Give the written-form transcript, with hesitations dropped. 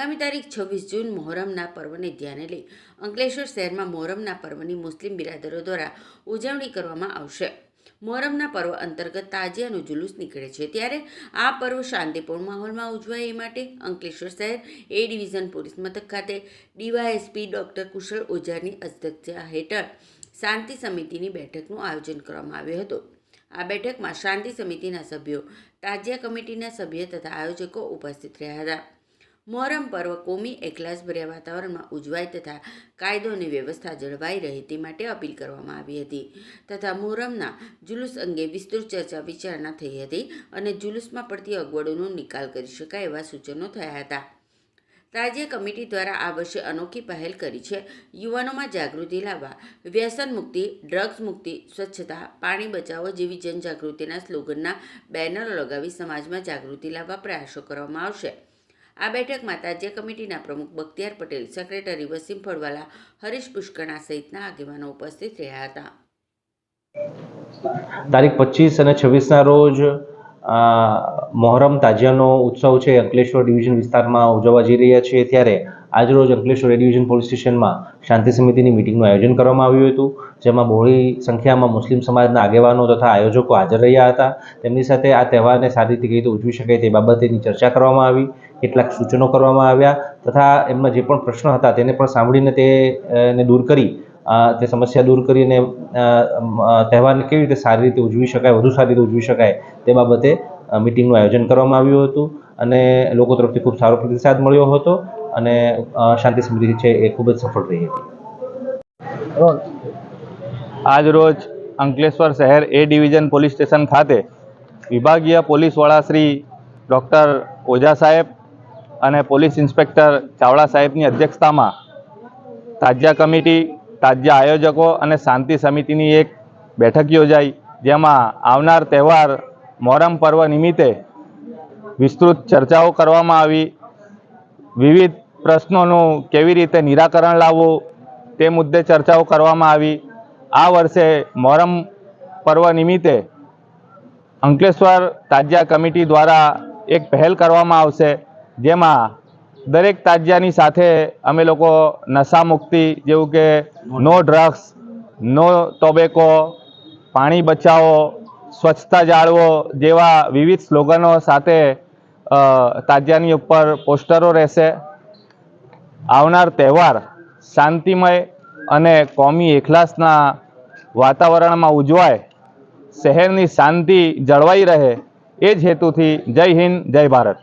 આગામી તારીખ 26 જૂન મોહરમના પર્વને ધ્યાને લઈ અંકલેશ્વર શહેરમાં મોહરમના પર્વની મુસ્લિમ બિરાદરો દ્વારા ઉજવણી કરવામાં આવશે। મોહરમના પર્વ અંતર્ગત તાજિયાનું જુલુસ નીકળે છે, ત્યારે આ પર્વ શાંતિપૂર્ણ માહોલમાં ઉજવાય એ માટે અંકલેશ્વર શહેર એ ડિવિઝન પોલીસ મથક ખાતે ડીવાયએસપી ડોક્ટર કુશલ ઓઝારની અધ્યક્ષતા હેઠળ શાંતિ સમિતિની બેઠકનું આયોજન કરવામાં આવ્યું હતું। આ બેઠકમાં શાંતિ સમિતિના સભ્યો, તાજિયા કમિટીના સભ્યો તથા આયોજકો ઉપસ્થિત રહ્યા હતા। મોહરમ પર્વ કોમી એકલાસભર્યા વાતાવરણમાં ઉજવાય તથા કાયદો અને વ્યવસ્થા જળવાઈ રહે તે માટે અપીલ કરવામાં આવી હતી તથા મોહરમના જુલુસ અંગે વિસ્તૃત ચર્ચા વિચારણા થઈ હતી અને જુલુસમાં પડતી અગવડોનો નિકાલ કરી શકાય એવા સૂચનો થયા હતા। તાજિયા કમિટી દ્વારા આ વર્ષે અનોખી પહેલ કરી છે। યુવાનોમાં જાગૃતિ લાવવા વ્યસન મુક્તિ, ડ્રગ્સ મુક્તિ, સ્વચ્છતા, પાણી બચાવો જેવી જનજાગૃતિના સ્લોગનના બેનરો લગાવી સમાજમાં જાગૃતિ લાવવા પ્રયાસો કરવામાં આવશે। આ બેઠકમાં તાજિયા કમિટીના પ્રમુખ બખ્તિયાર પટેલ, સેક્રેટરી વસીમ ફળવાલા, હરીશ પુષ્કરણા સહિતના આગેવાનો ઉપસ્થિત રહ્યા હતા। તારીખ 25 અને 26ના રોજ મોહરમ તાજિયાનો ઉત્સવ છે અંકલેશ્વર ડિવિઝન વિસ્તારમાં ઉજવવા જઈ રહ્યા છીએ, ત્યારે આજરોજ અંકલેશ્વર એ ડિવિઝન પોલીસ સ્ટેશનમાં શાંતિ સમિતિની મિટિંગનું આયોજન કરવામાં આવ્યું હતું, જેમાં બહોળી સંખ્યામાં મુસ્લિમ સમાજના આગેવાનો તથા આયોજકો હાજર રહ્યા હતા। તેમની સાથે આ તહેવારને સારી રીતે કઈ રીતે ઉજવી શકાય તે બાબતેની ચર્ચા કરવામાં આવી, કેટલાક સૂચનો કરવામાં આવ્યા તથા એમના જે પણ પ્રશ્નો હતા તેને પણ સાંભળીને તેને દૂર કરી તે સમસ્યા દૂર કરીને તહેવારને કેવી રીતે સારી રીતે ઉજવી શકાય, વધુ સારી રીતે ઉજવી શકાય તે બાબતે મિટિંગનું આયોજન કરવામાં આવ્યું હતું અને લોકો તરફથી ખૂબ સારો પ્રતિસાદ મળ્યો હતો અને શાંતિ સમિતિ છે એ ખૂબ જ સફળ રહી હતી। આજ રોજ અંકલેશ્વર શહેર એ ડિવિઝન પોલીસ સ્ટેશન ખાતે વિભાગીય પોલીસ વડા શ્રી ડૉક્ટર ઓઝા સાહેબ અને પોલીસ ઇન્સ્પેક્ટર ચાવડા સાહેબની અધ્યક્ષતામાં તાજિયા કમિટી, તાજિયા આયોજકો અને શાંતિ સમિતિની એક બેઠક યોજાઈ, જેમાં આવનાર તહેવાર મોહરમ પર્વ નિમિત્તે વિસ્તૃત ચર્ચાઓ કરવામાં આવી। વિવિધ પ્રશ્નોનું કેવી રીતે નિરાકરણ લાવવું તે મુદ્દે ચર્ચાઓ કરવામાં આવી। આ વર્ષે મોહરમ પર્વ નિમિત્તે અંકલેશ્વર તાજિયા કમિટી દ્વારા એક પહેલ કરવામાં આવશે, જેમાં દરેક તાજિયાની સાથે અમે લોકો નશા મુક્તિ જેવું કે નો ડ્રગ્સ, નો ટોબેકો, પાણી બચાવો, સ્વચ્છતા જાળવો જેવા વિવિધ સ્લોગનો સાથે તાજિયાની ઉપર પોસ્ટરો રહેશે। આવનાર તહેવાર શાંતિમય અને કોમી એખલાસના વાતાવરણમાં ઉજવાય, શહેરની શાંતિ જળવાઈ રહે એ જ હેતુથી જય હિન્દ, જય ભારત।